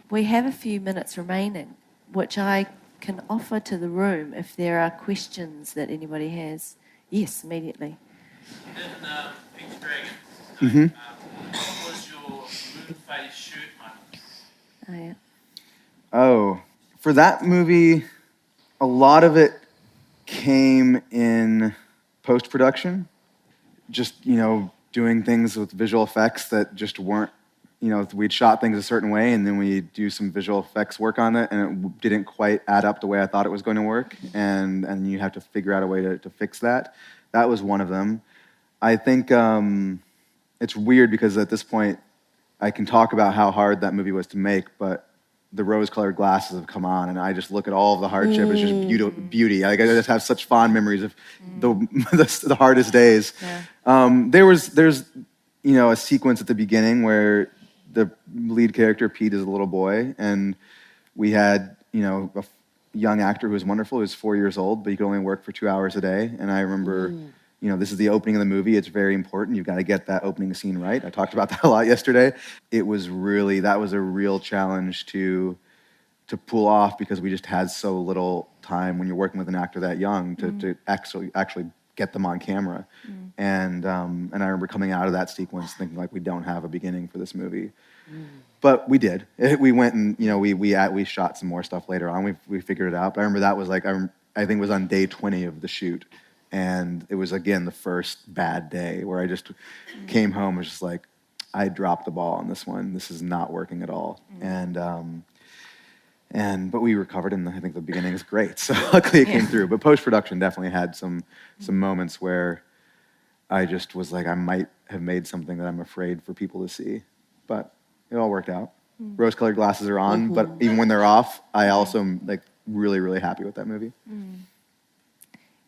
We have a few minutes remaining, which I can offer to the room if there are questions that anybody has. Yes, immediately. In Pink Dragon, what was your moon phase shoot moment? Oh, yeah. Oh, for that movie, a lot of it came in post-production. Just, doing things with visual effects that just weren't, we'd shot things a certain way and then we do some visual effects work on it and it didn't quite add up the way I thought it was going to work. And you have to figure out a way to fix that. That was one of them. I think it's weird because at this point I can talk about how hard that movie was to make, but the rose-colored glasses have come on, and I just look at all of the hardship. It's just beauty. Like, I just have such fond memories of the hardest days. Yeah. There's a sequence at the beginning where the lead character Pete is a little boy, and we had a young actor who was wonderful. He was 4 years old, but he could only work for 2 hours a day. And I remember, this is the opening of the movie. It's very important. You've got to get that opening scene right. I talked about that a lot yesterday. That was a real challenge to pull off because we just had so little time when you're working with an actor that young to actually get them on camera. And I remember coming out of that sequence thinking like we don't have a beginning for this movie. But we did. We went and we shot some more stuff later on. We figured it out. But I remember that was like I think it was on day 20 of the shoot. And it was, again, the first bad day where I just came home and was just like, I dropped the ball on this one. This is not working at all. And But we recovered, and I think the beginning is great. So luckily it came through. But post-production definitely had some moments where I just was like, I might have made something that I'm afraid for people to see. But it all worked out. Rose-colored glasses are on, but even when they're off, I also am like really, really happy with that movie.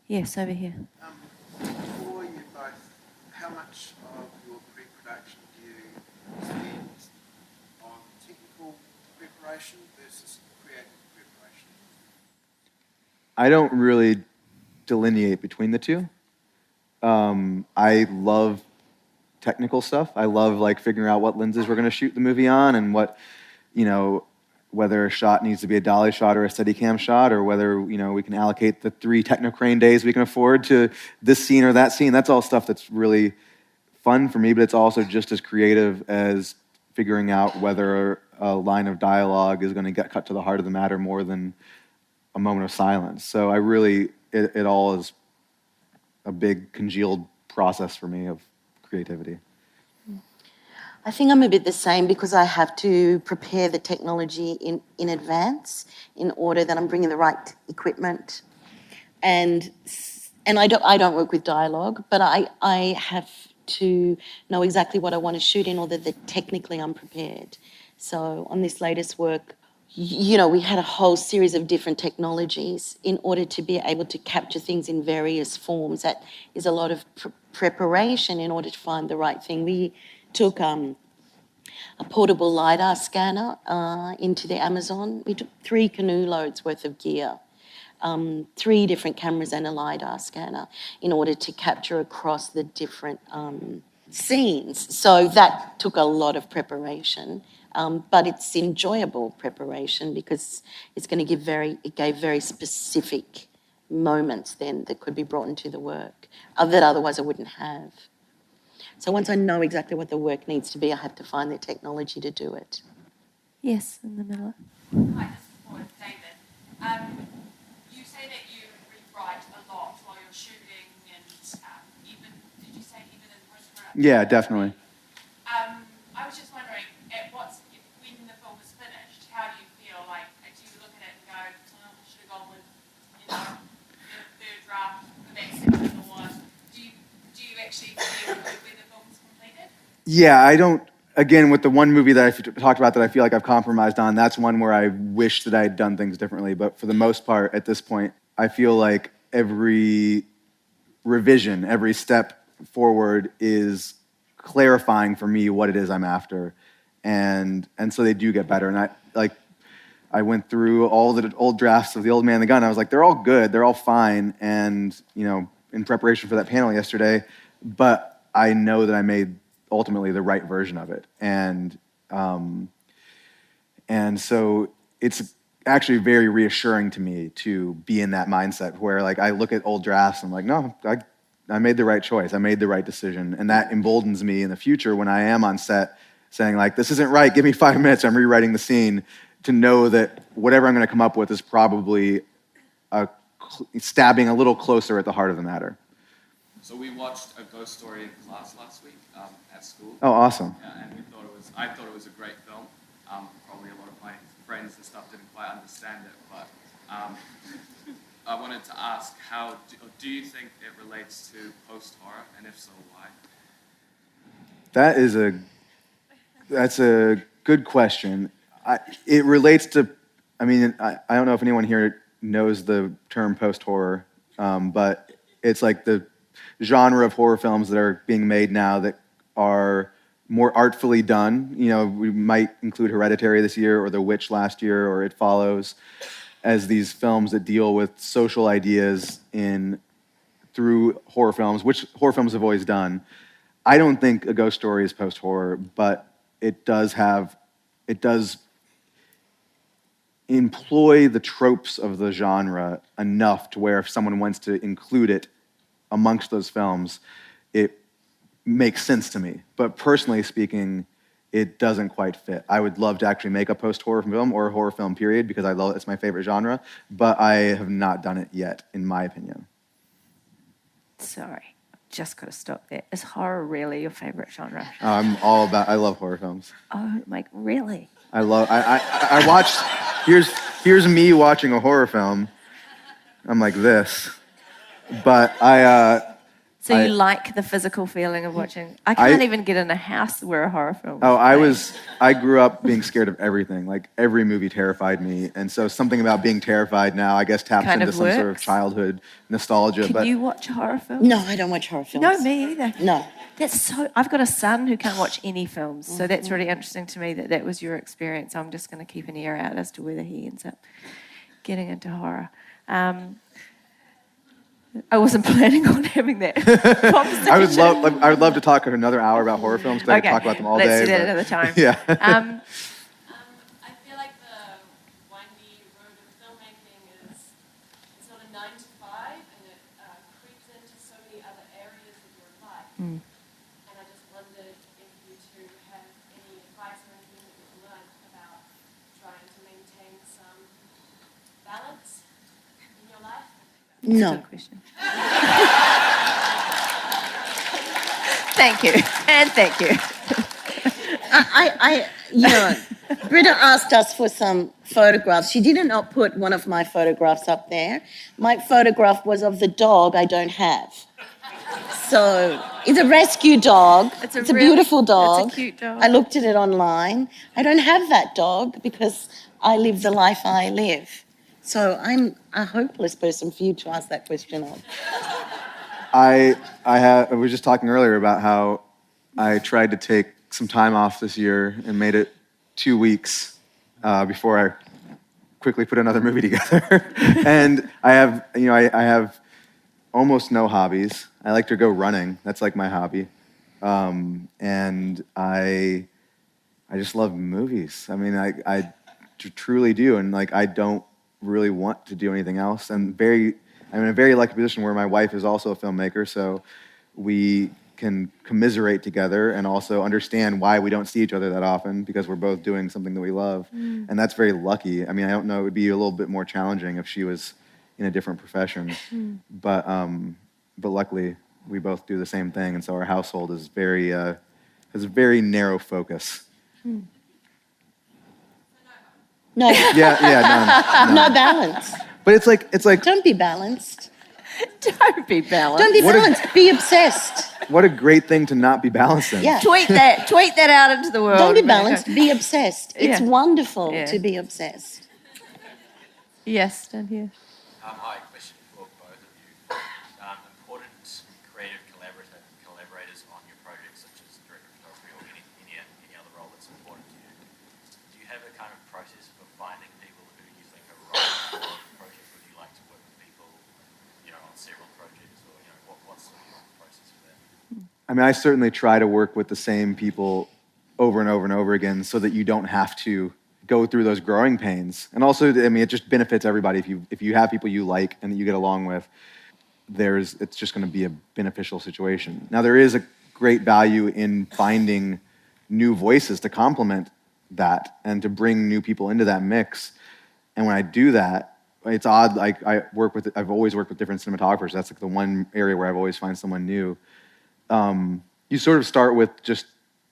Yes, over here. For you both, how much of your pre-production do you spend on technical preparation versus creative preparation? I don't really delineate between the two. I love technical stuff. I love like figuring out what lenses we're going to shoot the movie on, and what, whether a shot needs to be a dolly shot or a Steadicam shot, or whether, we can allocate the 3 Technocrane days we can afford to this scene or that scene. That's all stuff that's really fun for me, but it's also just as creative as figuring out whether a line of dialogue is going to get cut to the heart of the matter more than a moment of silence. So it all is a big congealed process for me of creativity. I think I'm a bit the same, because I have to prepare the technology in advance in order that I'm bringing the right equipment. And I don't work with dialogue, but I have to know exactly what I want to shoot in order that technically I'm prepared. So on this latest work, we had a whole series of different technologies in order to be able to capture things in various forms. That is a lot of preparation in order to find the right thing. We took a portable LiDAR scanner into the Amazon. We took 3 canoe loads worth of gear, 3 different cameras and a LiDAR scanner in order to capture across the different scenes. So that took a lot of preparation, but it's enjoyable preparation, because it's going to it gave very specific moments then that could be brought into the work that otherwise I wouldn't have. So once I know exactly what the work needs to be, I have to find the technology to do it. Yes, in the middle. Hi, this is for David. You say that you rewrite a lot while you're shooting, and did you say even in post-production? Yeah, definitely. I was just wondering, when the film is finished, how do you feel? Like, do you look at it and go, oh, I should have gone with, the third draft for that section, or do you actually feel good when the film is completed? Yeah, I don't. Again, with the one movie that I talked about that I feel like I've compromised on, that's one where I wish that I had done things differently. But for the most part, at this point, I feel like every revision, every step forward is clarifying for me what it is I'm after. And so they do get better. And I went through all the old drafts of The Old Man and the Gun. I was like, they're all good, they're all fine. And, in preparation for that panel yesterday, but I know that I made ultimately the right version of it. And so it's actually very reassuring to me to be in that mindset where I look at old drafts and I'm like, no, I made the right choice. I made the right decision. And that emboldens me in the future when I am on set saying this isn't right, give me 5 minutes, I'm rewriting the scene, to know that whatever I'm going to come up with is probably stabbing a little closer at the heart of the matter. So we watched A Ghost Story in class last week at school. Oh, awesome. Yeah, and I thought it was a great film. Probably a lot of my friends and stuff didn't quite understand it, but I wanted to ask, do you think it relates to post-horror, and if so, why? That's a good question. It relates to, I don't know if anyone here knows the term post-horror, but it's like the genre of horror films that are being made now that are more artfully done. We might include Hereditary this year, or The Witch last year, or It Follows, as these films that deal with social ideas through horror films, which horror films have always done. I don't think A Ghost Story is post-horror, but it does employ the tropes of the genre enough to where if someone wants to include it amongst those films, it makes sense to me. But personally speaking, it doesn't quite fit. I would love to actually make a post-horror film or a horror film period, because it's my favorite genre, but I have not done it yet, in my opinion. Sorry, just got to stop there. Is horror really your favourite genre? I love horror films. Oh, really? I watched, here's me watching a horror film. I'm like this. But So I- you like the physical feeling of watching? I can't even get in a house where a horror film. I grew up being scared of everything. Like every movie terrified me, and so something about being terrified now, I guess, taps Kind into of some sort of works. childhood nostalgia. Can but you watch a horror film? No, I don't watch horror films. No, me either. No. That's so. I've got a son who can't watch any films, so that's really interesting to me that was your experience. I'm just going to keep an ear out as to whether he ends up getting into horror. I wasn't planning on having that conversation. I would love to talk another hour about horror films. 'Cause I could talk about them all day. Let's do that but- another time. Yeah. I feel like the windy road of filmmaking is it's not a 9 to 5, and it creeps into so many other areas of your life. And I just wondered if you two have any advice or anything that you've learned about trying to maintain some balance in your life. No. Good question. Thank you, and thank you. Britta asked us for some photographs. She did not put one of my photographs up there. My photograph was of the dog I don't have. So it's a rescue dog. It's a beautiful dog. It's a cute dog. I looked at it online. I don't have that dog because I live the life I live. So I'm a hopeless person for you to ask that question of. I was just talking earlier about how I tried to take some time off this year and made it 2 weeks before I quickly put another movie together. And I have almost no hobbies. I like to go running. That's like my hobby. And I just love movies. I mean, I truly do. And like, I don't really want to do anything else. I'm in a very lucky position where my wife is also a filmmaker, so we can commiserate together and also understand why we don't see each other that often because we're both doing something that we love. And that's very lucky. I mean, I don't know, it would be a little bit more challenging if she was in a different profession. But luckily, we both do the same thing, and so our household is has a very narrow focus. No, Yeah, no balance. But it's like Don't be balanced. Don't be balanced. Don't be balanced. Be obsessed. what a great thing to not be balanced in. Yeah. Tweet that out into the world. Don't be balanced. Be obsessed. It's Yeah. wonderful Yeah. to be obsessed. Yes, down here. Hi, question for both of you. Important creative collaborators on your project, such as director of photography or any other role that's important to you. Do you have a kind of process for finding people who you think are right for the project, or do you like to work with people, on several projects, or what's the process for that? I mean, I certainly try to work with the same people over and over and over again so that you don't have to go through those growing pains. And also, I mean, it just benefits everybody. If you have people you like and that you get along with, it's just going to be a beneficial situation. Now, there is a great value in finding new voices to complement that and to bring new people into that mix. And when I do that, it's odd. Like I've always worked with different cinematographers. That's like the one area where I've always find someone new. You sort of start with just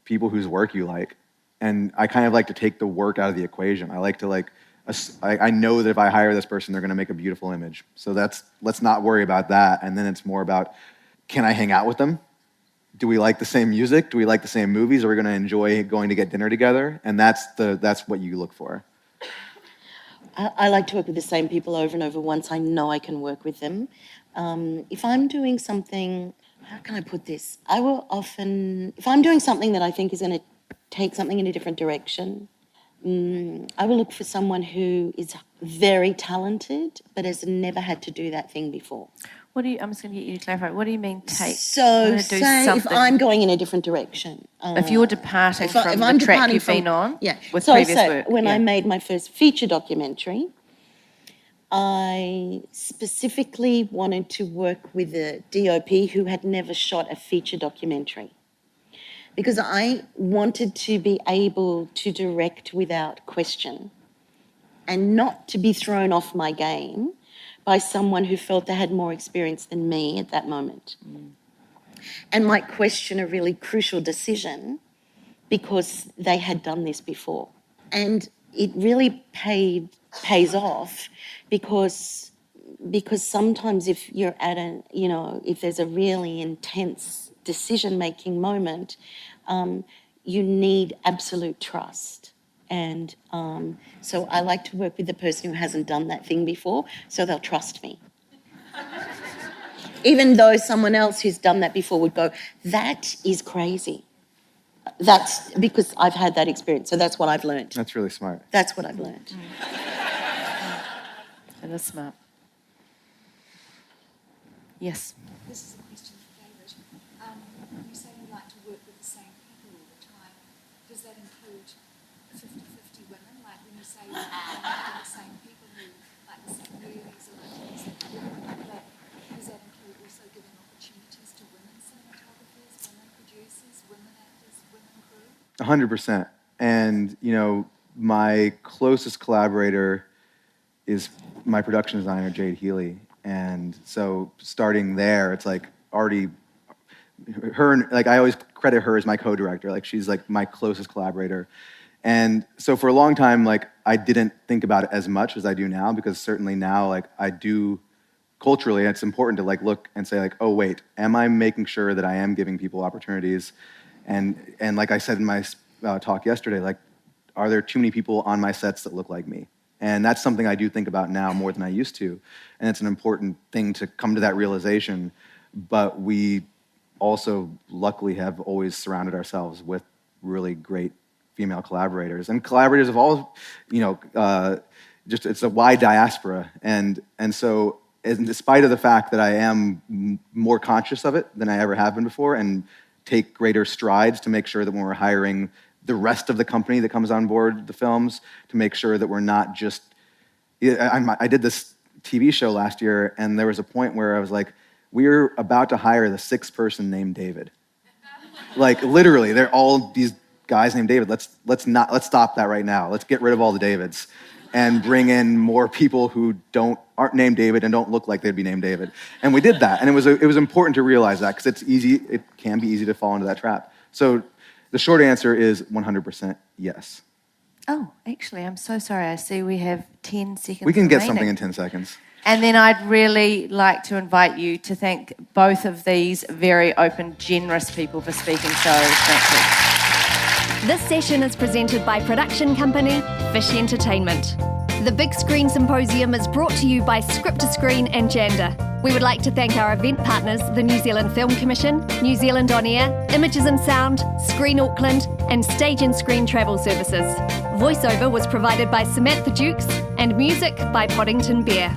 people whose work you like. And I kind of like to take the work out of the equation. I like to I know that if I hire this person, they're going to make a beautiful image. So let's not worry about that. And then it's more about, can I hang out with them? Do we like the same music? Do we like the same movies? Are we going to enjoy going to get dinner together? And that's what you look for. I like to work with the same people over and over once I know I can work with them. If I'm doing something, how can I put this? I will often, if I'm doing something that I think is going to take something in a different direction, I will look for someone who is very talented but has never had to do that thing before. I'm just going to get you to clarify. What do you mean take? So do say if something? I'm going in a different direction. If you're departing from the track you've been on with so previous say work. when yeah. I made my first feature documentary, I specifically wanted to work with a DOP who had never shot a feature documentary, because I wanted to be able to direct without question and not to be thrown off my game by someone who felt they had more experience than me at that moment. And might question a really crucial decision because they had done this before. And it really pays off because sometimes if you're at if there's a really intense decision-making moment, you need absolute trust. And so I like to work with the person who hasn't done that thing before, so they'll trust me. Even though someone else who's done that before would go, that is crazy. That's because I've had that experience, so that's what I've learned. That's really smart. That's what I've learned. That is smart. Yes. This is a question for David. You say you like to work with the same people all the time. Does that include 50-50 women? Like when you say you work with the same people who like the same movies or like that, does that include also giving opportunities to women cinematographers, women producers, women actors, women crew? 100%. And, my closest collaborator is my production designer, Jade Healy. And so starting there, it's like already her, like I always credit her as my co-director. Like she's like my closest collaborator. And so for a long time, like I didn't think about it as much as I do now, because certainly now, like I do culturally, it's important to like look and say like, oh wait, am I making sure that I am giving people opportunities? And like I said in my talk yesterday, like, are there too many people on my sets that look like me? And that's something I do think about now more than I used to. And it's an important thing to come to that realization. But we also luckily have always surrounded ourselves with really great female collaborators. And collaborators of all, just it's a wide diaspora. And so in despite of the fact that I am more conscious of it than I ever have been before and take greater strides to make sure that when we're hiring the rest of the company that comes on board the films, to make sure that we're not just... I did this TV show last year, and there was a point where I was like, we're about to hire the sixth person named David. Like, literally, they're all these guys named David. Let's stop that right now. Let's get rid of all the Davids and bring in more people who aren't named David and don't look like they'd be named David. And we did that, and it was important to realize that, because it can be easy to fall into that trap. So the short answer is 100% yes. Oh, actually, I'm so sorry. I see we have 10 seconds We can get remaining. something in 10 seconds. And then I'd really like to invite you to thank both of these very open, generous people for speaking. So thank you. This session is presented by production company Fish Entertainment. The Big Screen Symposium is brought to you by Script to Screen and Janda. We would like to thank our event partners, the New Zealand Film Commission, New Zealand On Air, Images and Sound, Screen Auckland, and Stage and Screen Travel Services. Voiceover was provided by Samantha Dukes and music by Poddington Bear.